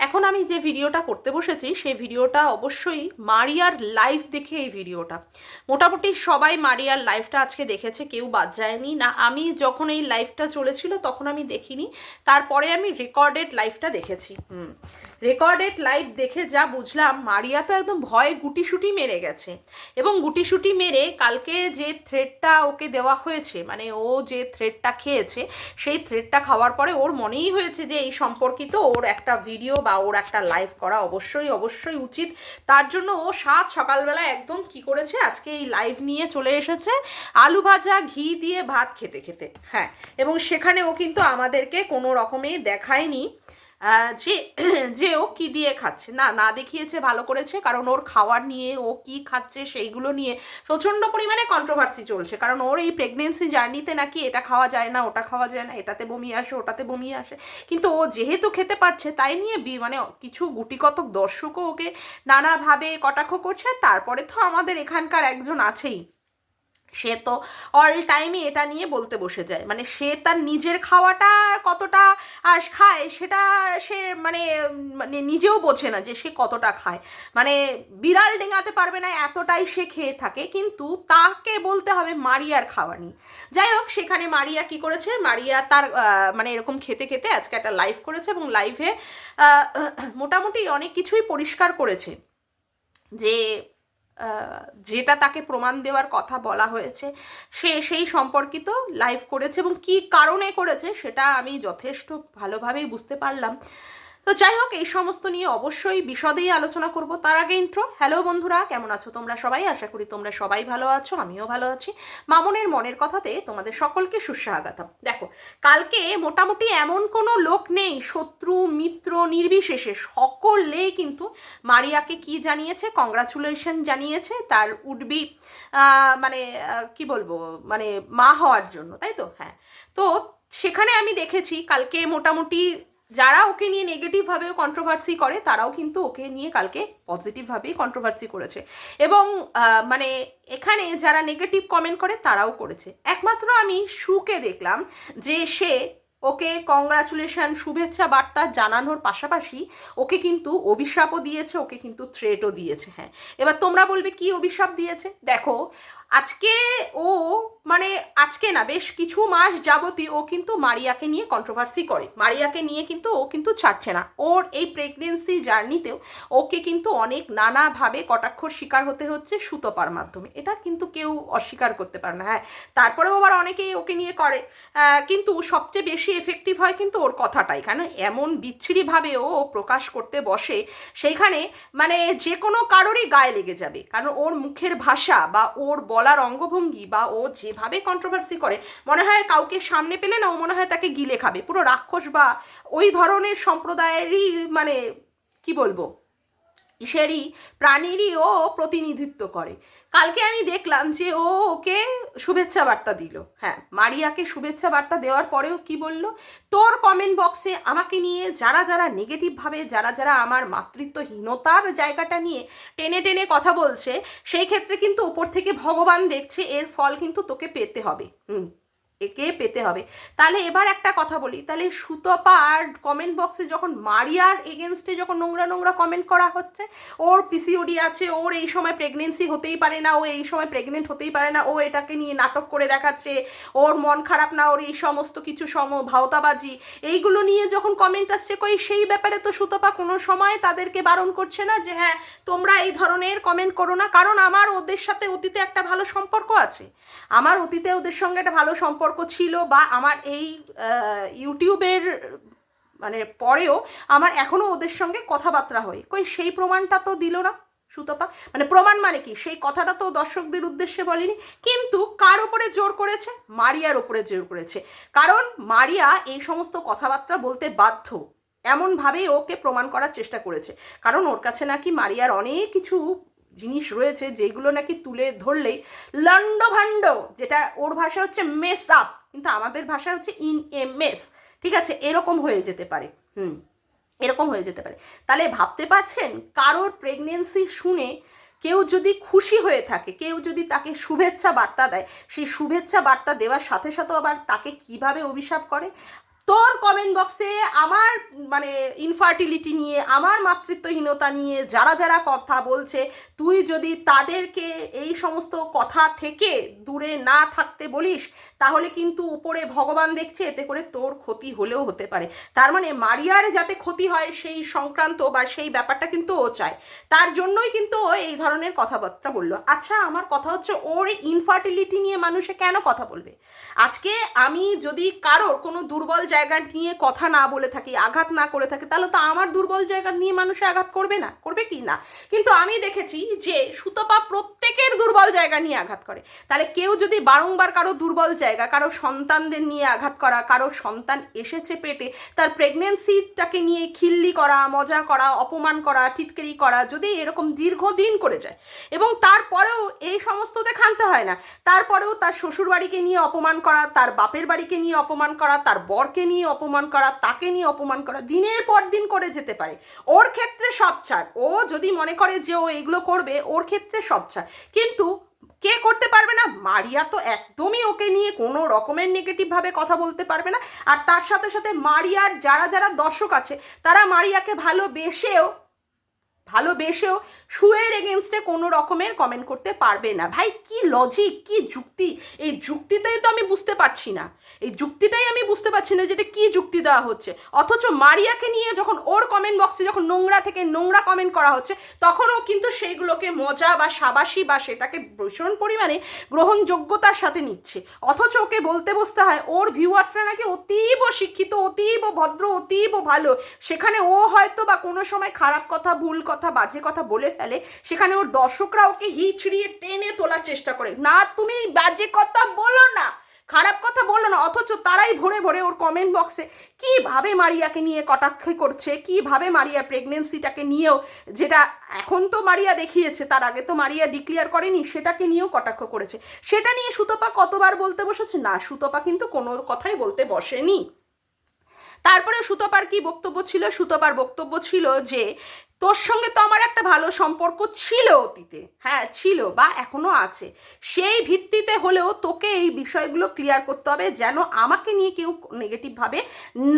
এখন আমি যে ভিডিওটা করতে বসেছি সেই ভিডিওটা অবশ্যই মারিয়ার লাইভ দেখে এই ভিডিওটা মোটামুটি সবাই মারিয়ার লাইভটা আজকে দেখেছে, কেউ বাদ যায়নি না। আমি যখন এই লাইভটা চলেছিল তখন আমি দেখিনি, তারপরে আমি রেকর্ডেড লাইভটা দেখেছি। রেকর্ডেড লাইভ দেখে যা বুঝলাম, মারিয়া তো একদম ভয়ে গুটিসুটি মেরে গেছে। এবং গুটিসুটি মেরে কালকে যে থ্রেডটা ওকে দেওয়া হয়েছে, মানে ও যে থ্রেডটা খেয়েছে, সেই থ্রেডটা খাওয়ার পরে ওর মনেই হয়েছে যে এই সম্পর্কিত ওর একটা ভিডিও বা ওর একটা লাইভ করা অবশ্যই অবশ্যই উচিত। তার জন্য ও সকালবেলা একদম কি করেছে, আজকে এই লাইভ নিয়ে চলে এসেছে আলু ভাজা ঘি দিয়ে ভাত খেতে খেতে। হ্যাঁ, এবং সেখানে ও কিন্তু আমাদেরকে কোনো রকমে দেখায়নি যে যে ও কী দিয়ে খাচ্ছে, না না দেখিয়েছে, ভালো করেছে। কারণ ওর খাওয়ার নিয়ে, ও কি খাচ্ছে সেইগুলো নিয়ে প্রচণ্ড পরিমাণে কন্ট্রোভার্সি চলছে। কারণ ওর এই প্রেগনেন্সি জার্নিতে নাকি এটা খাওয়া যায় না, ওটা খাওয়া যায় না, এটাতে বমি আসে, ওটাতে বমি আসে। কিন্তু ও যেহেতু খেতে পারছে, তাই নিয়ে মানে কিছু গুটিকতক দর্শকও ওকে নানাভাবে কটাক্ষ করছে। তারপরে তো আমাদের এখানকার একজন আছেই, সে তো অল টাইমই এটা নিয়ে বলতে বসে যায়। মানে সে তার নিজের খাওয়াটা কতটা খায় সেটা সে মানে মানে নিজেও বোঝে না যে সে কতটা খায়। মানে বিড়াল ডেঙাতে পারবে না এতটাই সে খেয়ে থাকে, কিন্তু তাকে বলতে হবে মারিয়ার খাওয়া নিয়ে। যাই হোক, সেখানে মারিয়া কি করেছে, মারিয়া তার মানে এরকম খেতে খেতে আজকে একটা লাইভ করেছে এবং লাইভে মোটামুটি অনেক কিছুই পরিষ্কার করেছে যে যেটা তাকে প্রমাণ দেওয়ার কথা বলা হয়েছে সে সেই সম্পর্কিত লাইভ করেছে। এবং কী কারণে করেছে সেটা আমি যথেষ্ট ভালোভাবেই বুঝতে পারলাম। তো যাই হোক, এই সমস্ত নিয়ে অবশ্যই বিশদেই আলোচনা করব। তার আগে ইন্ট্রো। হ্যালো বন্ধুরা, কেমন আছো তোমরা সবাই? আশা করি তোমরা সবাই ভালো আছো, আমিও ভালো আছি। মামনের মনের কথাতে তোমাদের সকলকে সুস্বাগতম। দেখো, কালকে মোটামুটি এমন কোনো লোক নেই, শত্রু মিত্র নির্বিশেষে সকলেই কিন্তু মারিয়াকে কি জানিয়েছে, কংগ্রাচুলেশন জানিয়েছে তার উডবি মানে কি বলবো, মানে মা হওয়ার জন্য, তাই তো? হ্যাঁ, তো সেখানে আমি দেখেছি কালকে মোটামুটি যারা ওকে নিয়ে নেগেটিভভাবেও কন্ট্রোভার্সি করে, তারাও কিন্তু ওকে নিয়ে কালকে পজিটিভভাবেই কন্ট্রোভার্সি করেছে। এবং মানে এখানে যারা নেগেটিভ কমেন্ট করে তারাও করেছে। একমাত্র আমি সুকে দেখলাম যে সে ওকে কংগ্রাচুলেশন শুভেচ্ছা বার্তা জানানোর পাশাপাশি ওকে কিন্তু অভিশাপও দিয়েছে, ওকে কিন্তু থ্রেটও দিয়েছে। হ্যাঁ, এবার তোমরা বলবে কি অভিশাপ দিয়েছে। দেখো, আজকে ও মানে আজকে না, বেশ কিছু মাস যাবতই ও কিন্তু মারিয়াকে নিয়ে কন্ট্রোভার্সি করে, মারিয়াকে নিয়ে কিন্তু ও কিন্তু ছাড়ছে না। ওর এই প্রেগনেন্সি জার্নিতেও ওকে কিন্তু অনেক নানাভাবে কটাক্ষর শিকার হতে হচ্ছে সুতপার মাধ্যমে, এটা কিন্তু কেউ অস্বীকার করতে পারে না। হ্যাঁ, তারপরেও আবার অনেকেই ওকে নিয়ে করে, কিন্তু সবচেয়ে বেশি এফেক্টিভ হয় কিন্তু ওর কথাটাই। কারণ এমন বিচ্ছিরিভাবে ও প্রকাশ করতে বসে, সেইখানে মানে যে কোনো কারোরই গায়ে লেগে যাবে। কারণ ওর মুখের ভাষা বা ওর বলার অঙ্গভঙ্গি বা ও যেভাবে কন্ট্রোভার্সি করে, মনে হয় কাউকে সামনে পেলে না ও মনে হয় তাকে গিলে খাবে। পুরো রাক্ষস বা ওই ধরনের সম্প্রদায়েরই মানে কি বলবো, ইসেরই প্রাণীরই ও প্রতিনিধিত্ব করে। কালকে আমি দেখলাম যে ও ওকে শুভেচ্ছা বার্তা দিল। হ্যাঁ, মারিয়াকে শুভেচ্ছা বার্তা দেওয়ার পরেও কি বলল, তোর কমেন্ট বক্সে আমাকে নিয়ে যারা যারা নেগেটিভভাবে, যারা যারা আমার মাতৃত্বহীনতার জায়গাটা নিয়ে টেনে টেনে কথা বলছে, সেই ক্ষেত্রে কিন্তু উপর থেকে ভগবান দেখছে, এর ফল কিন্তু তোকে পেতে হবে। একে পেতে হবে। তাহলে এবার একটা কথা বলি, তাহলে সুতপার কমেন্ট বক্সে যখন মারিয়ার এগেনস্টে যখন নোংরা নোংরা কমেন্ট করা হচ্ছে, ওর পিসিওডি আছে, ওর এই সময় প্রেগনেন্সি হতেই পারে না, ও এই সময় প্রেগনেন্ট হতেই পারে না, ও এটাকে নিয়ে নাটক করে দেখাচ্ছে, ওর মন খারাপ না, ওর এই সমস্ত কিছু ভাওতাবাজি, এইগুলো নিয়ে যখন কমেন্ট আসছে, কই সেই ব্যাপারে তো সুতপা কোনো সময় তাদেরকে বারণ করছে না যে হ্যাঁ তোমরা এই ধরনের কমেন্ট করো না। কারণ আমার ওদের সাথে অতীতে একটা ভালো সম্পর্ক আছে, আমার অতীতে ওদের সঙ্গে একটা ভালো সম্পর্ক ছিল, বা আমার এই ইউটিউবের মানে পরেও আমার এখনও ওদের সঙ্গে কথাবার্তা হয়। কই সেই প্রমাণটা তো দিল না সুতপা। মানে প্রমাণ মানে কি, সেই কথাটা তো দর্শকদের উদ্দেশ্যে বলেনি। কিন্তু কার ওপরে জোর করেছে? মারিয়ার ওপরে জোর করেছে। কারণ মারিয়া এই সমস্ত কথাবার্তা বলতে বাধ্য, এমনভাবেই ওকে প্রমাণ করার চেষ্টা করেছে। কারণ ওর কাছে নাকি মারিয়ার অনেক কিছু জিনিস রয়েছে যেগুলো নাকি তুলে ধরলেই লন্ডভাণ্ড, যেটা ওর ভাষা হচ্ছে মেস আপ, কিন্তু আমাদের ভাষা হচ্ছে ইন এ মেস, ঠিক আছে, এরকম হয়ে যেতে পারে। এরকম হয়ে যেতে পারে। তাহলে ভাবতে পারছেন, কারোর প্রেগনেন্সি শুনে কেউ যদি খুশি হয়ে থাকে, কেউ যদি তাকে শুভেচ্ছা বার্তা দেয়, সেই শুভেচ্ছা বার্তা দেওয়ার সাথে সাথে আবার তাকে কিভাবে অভিশাপ করে। তোর কমেন্ট বক্সে আমার মানে ইনফার্টিলিটি নিয়ে, আমার মাতৃত্বহীনতা নিয়ে যারা যারা কথা বলছে, তুই যদি তাদেরকে এই সমস্ত কথা থেকে দূরে না থাকতে বলিস, তাহলে কিন্তু উপরে ভগবান দেখছে, এতে করে তোর ক্ষতি হলেও হতে পারে। তার মানে মারিয়ার যাতে ক্ষতি হয় সেই সংক্রান্ত বা সেই ব্যাপারটা কিন্তু ও চায়, তার জন্যই কিন্তু ও এই ধরনের কথাবার্তা বললো। আচ্ছা, আমার কথা হচ্ছে, ওর ইনফার্টিলিটি নিয়ে মানুষে কেন কথা বলবে? আজকে আমি যদি কারোর কোনো দুর্বল জায়গা নিয়ে কথা না বলে থাকি, আঘাত না করে থাকি, তাহলে তো আমার দুর্বল জায়গা নিয়ে মানুষে আঘাত করবে না, করবে কি না? কিন্তু আমি দেখেছি যে সুতপা প্রত্যেকের দুর্বল জায়গা নিয়ে আঘাত করে। তাহলে কেউ যদি বারংবার কারো দুর্বল জায়গা, কারো সন্তানদের নিয়ে আঘাত করা, কারো সন্তান এসেছে পেটে, তার প্রেগনেন্সিটাকে নিয়ে খিল্লি করা, মজা করা, অপমান করা, টিটকারি করা, যদি এরকম দীর্ঘদিন করে যায় এবং তারপরেও এই সমস্ততে ক্ষান্ত হয় না, তারপরেও তার শ্বশুরবাড়িকে নিয়ে অপমান করা, তার বাপের বাড়িকে নিয়ে অপমান করা, তার বরকে নিয়ে অপমান করা, তাকে নিয়ে অপমান করা, দিনের পর দিন করে যেতে পারে, ওর ক্ষেত্রে সব ছাড়। ও যদি মনে করে যে ও এগুলো করবে, ওর ক্ষেত্রে সব ছাড়। কিন্তু কে করতে পারবে না? মারিয়া তো একদমই ওকে নিয়ে কোনো রকমের নেগেটিভভাবে কথা বলতে পারবে না। আর তার সাথে সাথে মারিয়ার যারা যারা দর্শক আছে, তারা মারিয়াকে ভালোবেসেও শুয়ের এগেনস্টে কোনো রকমের কমেন্ট করতে পারবে না। ভাই কি লজিক, কি যুক্তি? এই যুক্তিটাই তো আমি বুঝতে পারছি না, যেটা কি যুক্তি দেওয়া হচ্ছে। অথচ মারিয়াকে নিয়ে যখন ওর কমেন্ট বক্সে যখন নোংরা থেকে নোংরা কমেন্ট করা হচ্ছে, তখনও কিন্তু সেইগুলোকে মজা বা সাবাসী বা সেটাকে ভীষণ পরিমাণে গ্রহণযোগ্যতার সাথে নিচ্ছে। অথচ ওকে বলতে বসতে হয় ওর ভিউয়ার্সরা নাকি অতীব শিক্ষিত, অতীব ভদ্র, অতীব ভালো। সেখানে ও হয়তো বা কোনো সময় খারাপ কথা, ভুল কথা, বাজে কথা বলে ফেলে, সেখানে ওর দর্শকরা ওকে হিচড়িয়ে টেনে তোলার চেষ্টা করে। না, তুমি বাজে কথা বলো না, খারাপ কথা বলো না। অথচ তারাই ভরে ভরে ওর কমেন্ট বক্সে কীভাবে মারিয়াকে নিয়ে কটাক্ষ করছে, কীভাবে মারিয়া প্রেগনেন্সিটাকে নিয়েও, যেটা এখন তো মারিয়া দেখিয়েছে, তার আগে তো মারিয়া ডিক্লেয়ার করেনি, সেটাকে নিয়েও কটাক্ষ করেছে। সেটা নিয়ে সুতপা কতবার বলতে বসেছে? না, সুতপা কিন্তু কোনো কথাই বলতে বসেনি। তারপরে সুতপার কি বক্তব্য ছিল? সুতপার বক্তব্য ছিল যে তোর সঙ্গে তো আমার একটা ভালো সম্পর্ক ছিল অতীতে, হ্যাঁ ছিল বা এখনো আছে, সেই ভিত্তিতে হলেও তোকে এই বিষয়গুলো ক্লিয়ার করতে হবে যেন আমাকে নিয়ে কেউ নেগেটিভভাবে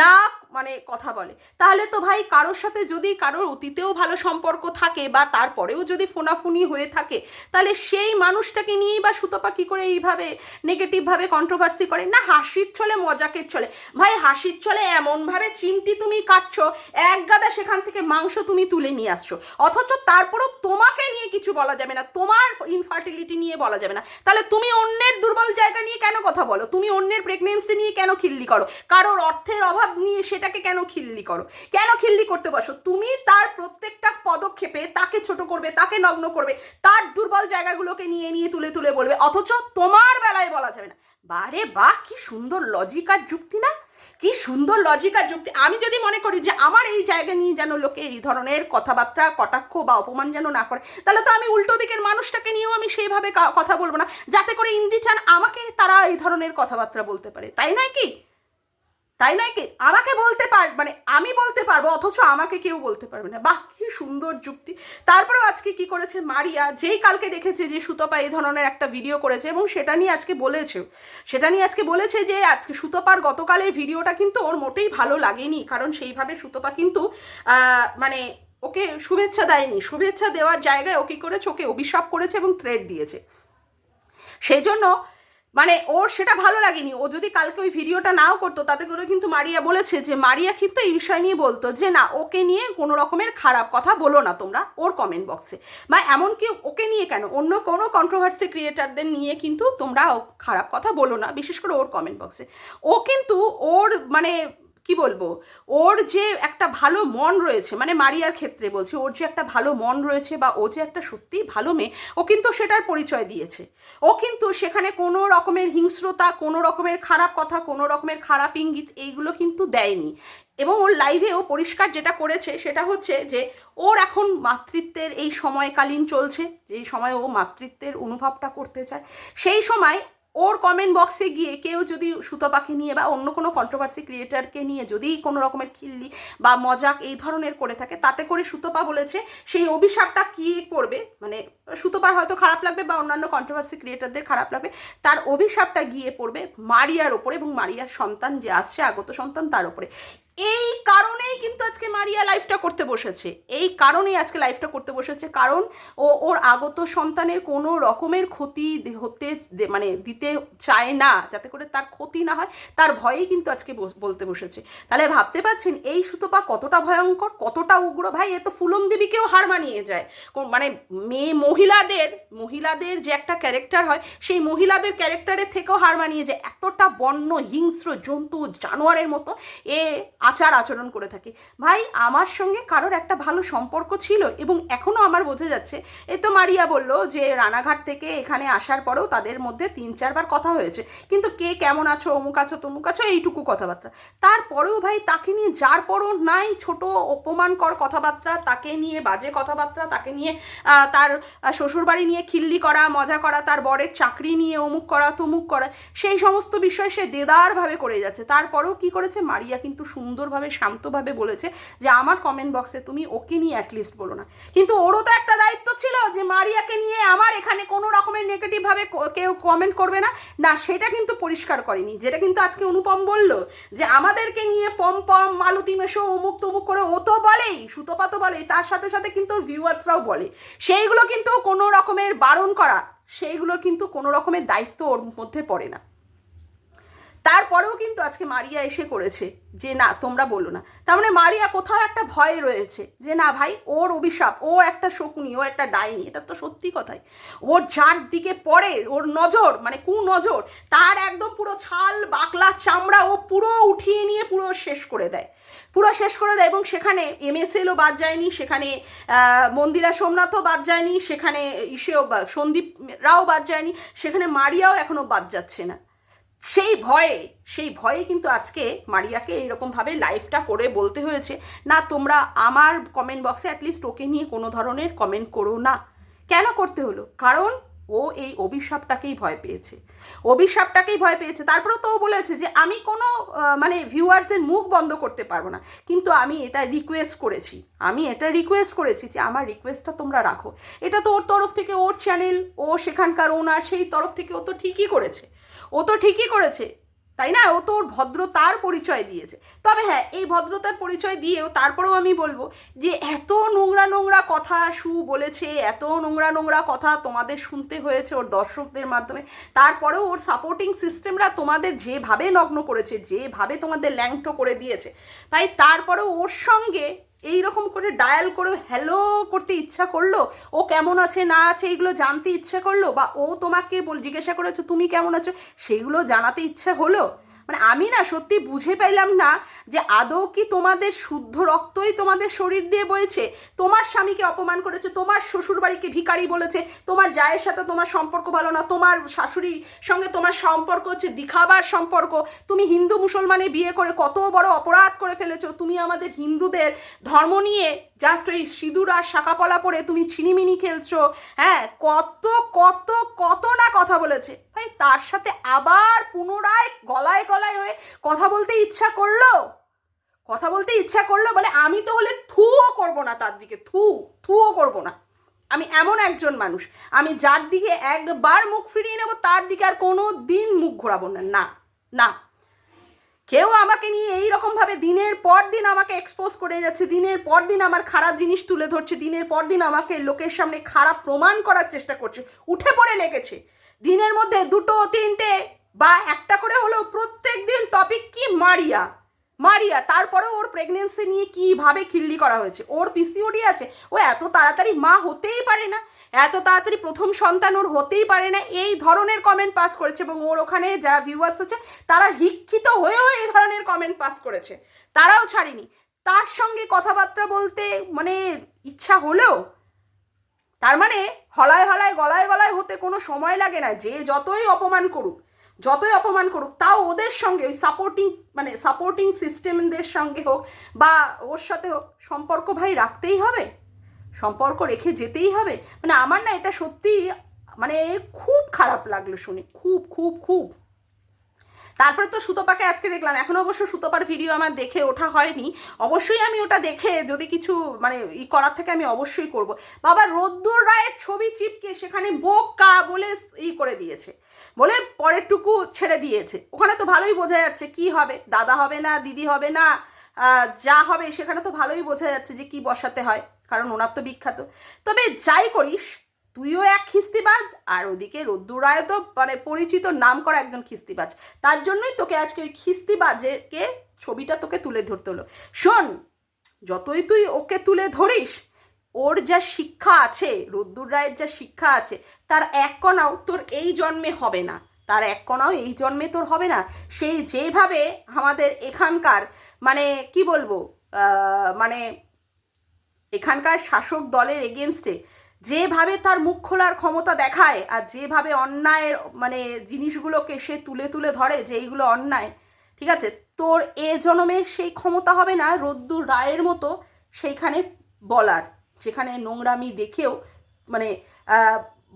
না মানে কথা বলে। তাহলে তো ভাই কারোর সাথে যদি কারোর অতীতেও ভালো সম্পর্ক থাকে বা তারপরেও যদি ফোনাফুনি হয়ে থাকে, তাহলে সেই মানুষটাকে নিয়েই বা সুতপা কী করে এইভাবে নেগেটিভভাবে কন্ট্রোভার্সি করে? না হাসির ছলে, মজাকের ছলে। ভাই হাসির ছলে এমনভাবে চিমটি তুমি কাটছো, এক গাদা সেখান থেকে মাংস তুমি তুলে নিয়ে আসছো, অথচ তারপরও তোমাকে নিয়ে কিছু বলা যাবে না, তোমার ইনফার্টিলিটি নিয়ে বলা যাবে না। তাহলে তুমি অন্যের দুর্বল জায়গা নিয়ে কেন কথা বলো? তুমি অন্যের প্রেগনেন্সি নিয়ে কেন খিল্লি করো? কারোর অর্থের অভাব নিয়ে সেটাকে কেন খিল্লি করো? কেন খিল্লি করতে বসো? তুমি তার প্রত্যেকটা পদক্ষেপে তাকে ছোট করবে, তাকে নগ্ন করবে, তার দুর্বল জায়গাগুলোকে নিয়ে নিয়ে তুলে তুলে বলবে, অথচ তোমার বেলায় বলা যাবে না। বারে বাহ, কি সুন্দর লজিক আর যুক্তি না? কি সুন্দর লজিক আর যুক্তি। আমি যদি মনে করি যে আমার এই জায়গা নিয়ে যেন লোকে এই ধরনের কথাবার্তা, কটাক্ষ বা অপমান যেন না করে, তাহলে তো আমি উল্টো দিকের মানুষটাকে নিয়েও আমি সেইভাবে কথা বলবো না, যাতে করে ইন রিটার্ন আমাকে তারা এই ধরনের কথাবার্তা বলতে পারে। তাই নয় কি? আমাকে বলতে মানে আমি বলতে পারবো, অথচ আমাকে কেউ বলতে পারবে না। বাহ, কি সুন্দর যুক্তি। তারপরেও আজকে কি করেছে মারিয়া, যেই কালকে দেখেছে যে সুতপা এই ধরনের একটা ভিডিও করেছে এবং সেটা নিয়ে আজকে বলেছে যে আজকে সুতপার গতকালের ভিডিওটা কিন্তু ওর মোটেই ভালো লাগেনি, কারণ সেইভাবে সুতপা কিন্তু মানে ওকে শুভেচ্ছা দেয়নি, শুভেচ্ছা দেওয়ার জায়গায় ও কী করেছে, ওকে অভিশাপ করেছে এবং থ্রেট দিয়েছে। সেই জন্য মানে ওর সেটা ভালো লাগেনি। ও যদি কালকে ওই ভিডিওটা নাও করতো, তাতে করে কিন্তু মারিয়া বলেছে যে মারিয়া কিন্তু এই বিষয় নিয়ে বলতো যে না, ওকে নিয়ে কোনো রকমের খারাপ কথা বলো না তোমরা ওর কমেন্ট বক্সে, বা এমনকি ওকে নিয়ে কেন অন্য কোনো কন্ট্রোভার্সি ক্রিয়েটারদের নিয়ে কিন্তু তোমরা খারাপ কথা বলো না, বিশেষ করে ওর কমেন্ট বক্সে। ও কিন্তু ওর মানে কি বলবো, ওর যে একটা ভালো মন রয়েছে, মানে মারিয়ার ক্ষেত্রে বলছি, ওর যে একটা ভালো মন রয়েছে বা ও যে একটা সত্যিই ভালো মেয়ে, ও কিন্তু সেটার পরিচয় দিয়েছে। ও কিন্তু সেখানে কোনো রকমের হিংস্রতা, কোনো রকমের খারাপ কথা, কোনো রকমের খারাপ ইঙ্গিত এইগুলো কিন্তু দেয়নি। এবং ওর লাইভেও পরিষ্কার যেটা করেছে সেটা হচ্ছে যে ওর এখন মাতৃত্বের এই সময়কালীন চলছে, যেই সময় ও মাতৃত্বের অনুভবটা করতে চায়, সেই সময় ওর কমেন্ট বক্সে গিয়ে কেউ যদি সুতপাকে নিয়ে বা অন্য কোনো কন্ট্রোভার্সি ক্রিয়েটারকে নিয়ে যদি কোনো রকমের খিল্লি বা মজাক এই ধরনের করে থাকে, তাতে করে সুতপা বলেছে সেই অভিশাপটা কী করবে, মানে সুতপার হয়তো খারাপ লাগবে বা অন্যান্য কন্ট্রোভার্সি ক্রিয়েটারদের খারাপ লাগবে, তার অভিশাপটা গিয়ে পড়বে মারিয়ার ওপরে এবং মারিয়ার সন্তান যে আসছে আগত সন্তান তার ওপরে। এই কারণেই কিন্তু আজকে মারিয়া লাইফটা করতে বসেছে, এই কারণেই আজকে লাইফটা করতে বসেছে, কারণ ওর আগত সন্তানের কোনো রকমের ক্ষতি হতে মানে দিতে চায় না, যাতে করে তার ক্ষতি না হয় তার ভয়েই কিন্তু আজকে বলতে বসেছে। তাহলে ভাবতে পারছেন এই সুতপা কতটা ভয়ঙ্কর, কতটা উগ্র। ভাই এ তো ফুলন দেবীকেও হার মানিয়ে যায়, মানে মহিলাদের যে একটা ক্যারেক্টার হয় সেই মহিলাদের ক্যারেক্টারের থেকেও হার মানিয়ে যায়। এতটা বন্য হিংস্র জন্তু জানোয়ারের মতো এ আচরণ করে থাকে। ভাই আমার সঙ্গে কারোর একটা ভালো সম্পর্ক ছিল এবং এখনও আমার বোঝা যাচ্ছে। এই তো মারিয়া বলল যে রানাঘাট থেকে এখানে আসার পরেও তাদের মধ্যে 3-4 বার কথা হয়েছে, কিন্তু কে কেমন আছো, অমুক আছো তমুক আছো, এইটুকু কথাবার্তা। তারপরেও ভাই তাকে নিয়ে যার পরও নাই ছোট অপমানকর কথাবার্তা, তাকে নিয়ে বাজে কথাবার্তা, তাকে নিয়ে তার শ্বশুরবাড়ি নিয়ে খিল্লি করা, মজা করা, তার বরের চাকরি নিয়ে অমুক করা তমুক করা, সেই সমস্ত বিষয় সে দেদারভাবে করে যাচ্ছে। তারপরেও কি করেছে মারিয়া কিন্তু সুন্দরভাবে শান্তভাবে বলেছে যে আমার কমেন্ট বক্সে তুমি ওকে নিয়ে অ্যাটলিস্ট বলো না। কিন্তু ওরও তো একটা দায়িত্ব ছিল যে মারিয়াকে নিয়ে আমার এখানে কোনো রকমের নেগেটিভভাবে কেউ কমেন্ট করবে না, না সেটা কিন্তু পরিষ্কার করেনি। যেটা কিন্তু আজকে অনুপম বলল যে আমাদেরকে নিয়ে পম মালতী মেশো অমুক তমুক করে, ও তো বলেই, সুতপা তো বলেই, তার সাথে সাথে কিন্তু ভিউয়ার্সরাও বলে, সেইগুলো কিন্তু কোনো রকমের বারণ করা, সেইগুলো কিন্তু কোনো রকমের দায়িত্ব ওর মধ্যে পড়ে না। তারপরেও কিন্তু আজকে মারিয়া এসে করেছে যে না তোমরা বলো না। তার মানে মারিয়া কোথাও একটা ভয়ে রয়েছে যে না ভাই ওর অভিশাপ, ও একটা শকুনি, ও একটা ডাইনি, এটা তো সত্যি কথাই। ওর যার দিকে পড়ে ওর নজর, মানে নজর, তার একদম পুরো ছাল বাকলা চামড়া ও পুরো উঠিয়ে নিয়ে পুরো শেষ করে দেয়, পুরো শেষ করে দেয়। এবং সেখানে MSLও বাদ যায়নি, সেখানে মন্দিরা সোমনাথও বাদ যায়নি, সেখানে সন্দীপ রাও বাদ যায়নি, সেখানে মারিয়াও এখনও বাদ যাচ্ছে না। সেই ভয়ে কিন্তু আজকে মারিয়াকে এইরকমভাবে লাইভটা করে বলতে হয়েছে না তোমরা আমার কমেন্ট বক্সে অ্যাটলিস্ট ওকে নিয়ে কোনো ধরনের কমেন্ট করো না। কেন করতে হলো? কারণ ও এই অভিশাপটাকেই ভয় পেয়েছে। তারপরেও তো ও বলেছে যে আমি কোনো মানে ভিউয়ারদের মুখ বন্ধ করতে পারবো না, কিন্তু আমি এটা রিকোয়েস্ট করেছি যে আমার রিকোয়েস্টটা তোমরা রাখো। এটা তো ওর তরফ থেকে, ওর চ্যানেল, ও সেখানকার ওনার, সেই তরফ থেকে ও তো ঠিকই করেছে, তাই না? ও তো ওর ভদ্রতার পরিচয় দিয়েছে। তবে হ্যাঁ, এই ভদ্রতার পরিচয় দিয়েও তারপরেও আমি বলবো যে এত নোংরা কথা বলেছে, এত নোংরা কথা তোমাদের শুনতে হয়েছে ওর দর্শকদের মাধ্যমে, তারপরেও ওর সাপোর্টিং সিস্টেমরা তোমাদের যেভাবে নগ্ন করেছে, যেভাবে তোমাদের ল্যাংটো করে দিয়েছে, তাই তারপরেও ওর সঙ্গে এইরকম করে ডায়াল করে হ্যালো করতে ইচ্ছা করলো, ও কেমন আছে না আছে এইগুলো জানতে ইচ্ছা করলো, বা ও তোমাকে জিজ্ঞাসা করেছো তুমি কেমন আছো সেইগুলো জানাতে ইচ্ছা হলো। মানে আমি না সত্যি বুঝে পাইলাম না যে আদৌ কি তোমাদের শুদ্ধ রক্তই তোমাদের শরীর দিয়ে বইছে। তোমার স্বামীকে অপমান করেছে, তোমার শ্বশুরবাড়িকে ভিখারি বলেছে, তোমার জায়ের সাথে তোমার সম্পর্ক ভালো না, তোমার শাশুড়ির সঙ্গে তোমার সম্পর্ক হচ্ছে দিখাবার সম্পর্ক, তুমি হিন্দু মুসলমানে বিয়ে করে কত বড় অপরাধ করে ফেলেছো, তুমি আমাদের হিন্দুদের ধর্ম নিয়ে জাস্ট ওই সিঁদুর আর শাঁকাপলা পরে তুমি ছিনিমিনি খেলছো, হ্যাঁ কত কত কত না কথা বলেছে। ভাই তার সাথে আবার পুনরায় গলায় হয়ে কথা বলতে ইচ্ছা করলো বলে আমি তো হলে থুও করবো না তার দিকে, থুও করবো না। আমি এমন একজন মানুষ, আমি যার দিকে একবার মুখ ফিরিয়ে নেব তার দিকে আর কোনো দিন মুখ ঘোরাবো না। কেউ আমাকে নিয়ে এইরকমভাবে দিনের পর দিন আমাকে এক্সপোজ করে যাচ্ছে, দিনের পর দিন আমার খারাপ জিনিস তুলে ধরছে, দিনের পর দিন আমাকে লোকের সামনে খারাপ প্রমাণ করার চেষ্টা করছে, উঠে পড়ে লেগেছে। দিনের মধ্যে 2-3টে বা একটা করে হলেও প্রত্যেক দিন টপিক কি মারিয়া। তারপরেও ওর প্রেগনেন্সি নিয়ে কীভাবে খিল্লি করা হয়েছে, ওর PCOD আছে, ও এত তাড়াতাড়ি মা হতেই পারে না, এত তাড়াতাড়ি প্রথম সন্তান ওর হতেই পারে না, এই ধরনের কমেন্ট পাস করেছে। এবং ওর ওখানে যারা ভিউয়ার্স আছে তারা শিক্ষিত হয়েও এই ধরনের কমেন্ট পাস করেছে, তারাও ছাড়িনি। তার সঙ্গে কথাবার্তা বলতে মানে ইচ্ছা হলেও, তার মানে হলায় গলায় হতে কোনো সময় লাগে না। যে যতই অপমান করুক তাও ওদের সঙ্গে ওই সাপোর্টিং সিস্টেমদের সঙ্গে হোক বা ওর সাথে হোক, সম্পর্ক ভাই রাখতেই হবে, সম্পর্ক রেখে যেতেই হবে। মানে আমার না এটা সত্যি মানে খুব খারাপ লাগলো শুনে, খুব খুব খুব। তারপরে তো সুতপাকে আজকে দেখলাম, এখনও অবশ্য সুতপার ভিডিও আমার দেখে ওঠা হয়নি, অবশ্যই আমি ওটা দেখে যদি কিছু মানে করার থেকে আমি অবশ্যই করব। বাবা রোদ্দুর রায়ের ছবি চিপকে সেখানে বোকা বলে করে দিয়েছে, বলে পরেরটুকু ছেড়ে দিয়েছে। ওখানে তো ভালোই বোঝা যাচ্ছে কি হবে, দাদা হবে না দিদি হবে না, যা হবে সেখানে তো ভালোই বোঝা যাচ্ছে যে কি বসাতে হয়, কারণ ওনার তো বিখ্যাত। তবে যাই করিস তুইও এক খিস্তিবাজ, আর ওদিকে রোদ্দুর রায় তো মানে পরিচিত নাম করা একজন খিস্তিবাজ, তার জন্যই তোকে আজকে ওই খিস্তিবাজকে ছবিটা তোকে তুলে ধরতে হলো। শোন, যতই তুই ওকে তুলে ধরিস, ওর যা শিক্ষা আছে, রোদ্দুর রায়ের যা শিক্ষা আছে, তার এক কণাও তোর এই জন্মে হবে না, তার এক কণাও এই জন্মে তোর হবে না। সেই যেভাবে আমাদের এখানকার মানে কি বলবো মানে এখানকার শাসক দলের এগেনস্টে যেভাবে তার মুখ খোলার ক্ষমতা দেখায়, আর যেভাবে অন্যায়ের মানে জিনিসগুলোকে সে তুলে তুলে ধরে যে এইগুলো অন্যায়, ঠিক আছে, তোর এ জন্মে সেই ক্ষমতা হবে না রোদ্দুর রায়ের মতো সেইখানে বলার, সেখানে নোংরামি দেখেও মানে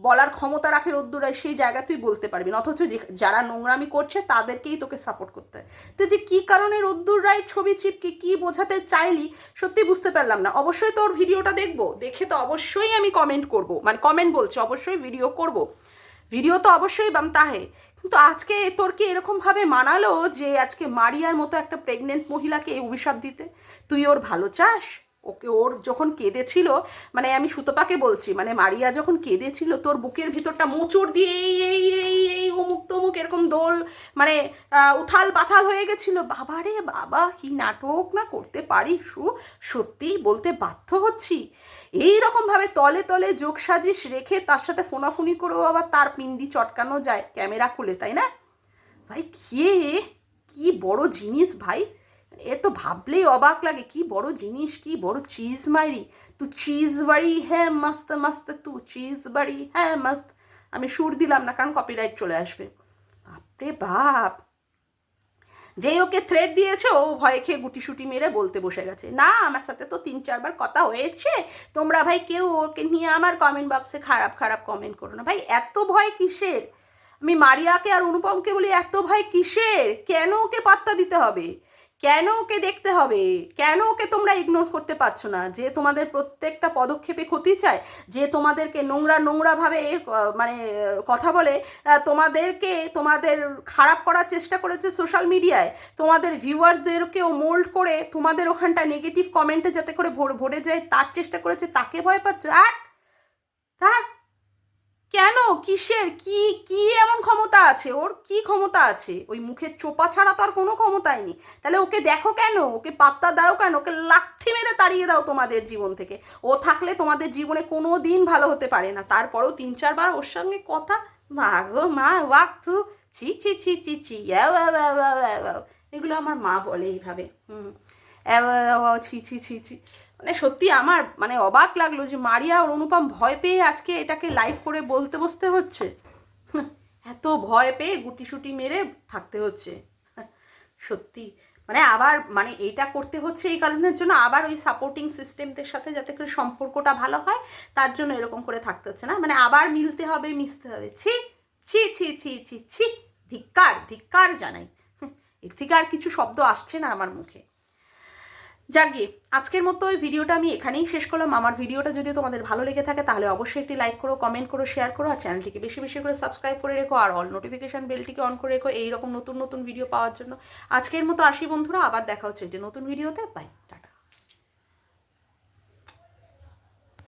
বলার ক্ষমতা রাখে রোদ্দুর রায়, সেই জায়গা তুই বলতে পারবি না, অথচ যারা নোংরামি করছে তাদেরকেই তোকে সাপোর্ট করতে হয়। তো যে কী কারণে রোদ্দুর রায় ছবি চিপকে কী বোঝাতে চাইলি সত্যি বুঝতে পারলাম না। অবশ্যই তোর ভিডিওটা দেখবো, দেখে তো অবশ্যই আমি কমেন্ট করব, মানে কমেন্ট বলছি, অবশ্যই ভিডিও করব, ভিডিও তো অবশ্যই বামতা হে। কিন্তু আজকে তোর কি এরকমভাবে মানালো যে আজকে মারিয়ার মতো একটা প্রেগনেন্ট মহিলাকে অভিশাপ দিতে? তুই ওর ভালো চাস? ওকে ওর যখন কেঁদেছিল, মানে আমি সুতপাকে বলছি, মানে মারিয়া যখন কেঁদেছিল তোর বুকের ভিতরটা মোচড় দিয়ে এই এই এই এই অমুক তমুক এরকম দোল মানে উথাল পাথাল হয়ে গেছিল। বাবা রে বাবা, কি নাটক না করতে পারি, সত্যিই বলতে বাধ্য হচ্ছি। এই রকমভাবে তলে তলে যোগ সাজিশ রেখে তার সাথে ফোনাফুনি করেও আবার তার পিন্ডি চটকানো যায় ক্যামেরা খুলে, তাই না ভাই? কি বড় জিনিস ভাই, এ তো ভাবলেই অবাক লাগে, কি বড় জিনিস, কি বড় চিজ মারি। তু চিজ বাড়ি হ্যাঁ মস্ত মস্ত, তু চিজ বাড়ি হ্যাঁ মস্ত। আমি সুর দিলাম না কারণ কপিরাইট চলে আসবে। বাপরে বাপ, যেই ওকে থ্রেড দিয়েছে ও ভয়ে খেয়ে গুটিসুটি মেরে বলতে বসে গেছে, না আমার সাথে তো 3-4বার কথা হয়েছে, তোমরা ভাই কেউ ওকে নিয়ে আমার কমেন্ট বক্সে খারাপ খারাপ কমেন্ট করো না। ভাই এত ভয় কিসের? আমি মারিয়াকে আর অনুপমকে বলি এত ভয় কিসের? কেন ওকে পাত্তা দিতে হবে? কেন ওকে দেখতে হবে? কেন ওকে তোমরা ইগনোর করতে পারছো না? যে তোমাদের প্রত্যেকটা পদক্ষেপে ক্ষতি চায়, যে তোমাদেরকে নোংরাভাবে মানে কথা বলে তোমাদেরকে তোমাদের খারাপ করার চেষ্টা করেছে সোশ্যাল মিডিয়ায়, তোমাদের ভিউয়ারদেরকেও মোল্ড করে তোমাদের ওখানটা নেগেটিভ কমেন্টে যাতে করে ভরে যায় তার চেষ্টা করেছে, তাকে ভয় পাচ্ছ? আর তা কেন? কিসের? কি কি এমন ক্ষমতা আছে ওর? কি ক্ষমতা আছে? ওই মুখের চোপা ছাড়া তো আর কোনো ক্ষমতাই নেই। তাহলে ওকে দেখো কেন? ওকে পাত্তা দাও কেন? ওকে লাথি মেরে তাড়িয়ে দাও তোমাদের জীবন থেকে। ও থাকলে তোমাদের জীবনে কোনো দিন ভালো হতে পারে না। তারপরেও 3-4বার ওর সঙ্গে কথা, মা গো মা, ওয়াক থু, ছি ছি ছি ছি ছি, এগুলো আমার মা বলে এইভাবে, ছি ছি ছি ছি। মানে সত্যি আমার মানে অবাক লাগলো যে মারিয়া আর অনুপম ভয় পেয়ে আজকে এটাকে লাইভ করে বলতে বসতে হচ্ছে, এত ভয় পেয়ে গুটিসুটি মেরে থাকতে হচ্ছে। সত্যি মানে আবার মানে এইটা করতে হচ্ছে এই কারণের জন্য, আবার ওই সাপোর্টিং সিস্টেমদের সাথে যাতে করে সম্পর্কটা ভালো হয় তার জন্য এরকম করে থাকতে হচ্ছে, না মানে আবার মিলতে হবে মিশতে হবে। ছি ছি ছি ছি ছি ছি, ধিক্কার ধিক্কার জানাই। এর থেকে আর কিছু শব্দ আসছে না আমার মুখে। যাকে আজকের মতো ওই ভিডিওটা আমি এখানেই শেষ করলাম। আমার ভিডিওটা যদি তোমাদের ভালো লেগে থাকে তাহলে অবশ্যই একটি লাইক করো, কমেন্ট করো, শেয়ার করো, আর চ্যানেলটিকে বেশি বেশি করে সাবস্ক্রাইব করে রেখো, আর অল নোটিফিকেশান বেলটিকে অন করে রেখো এইরকম নতুন নতুন ভিডিও পাওয়ার জন্য। আজকের মতো আসি বন্ধুরা, আবার দেখা হচ্ছে একটি নতুন ভিডিওতে। বাই।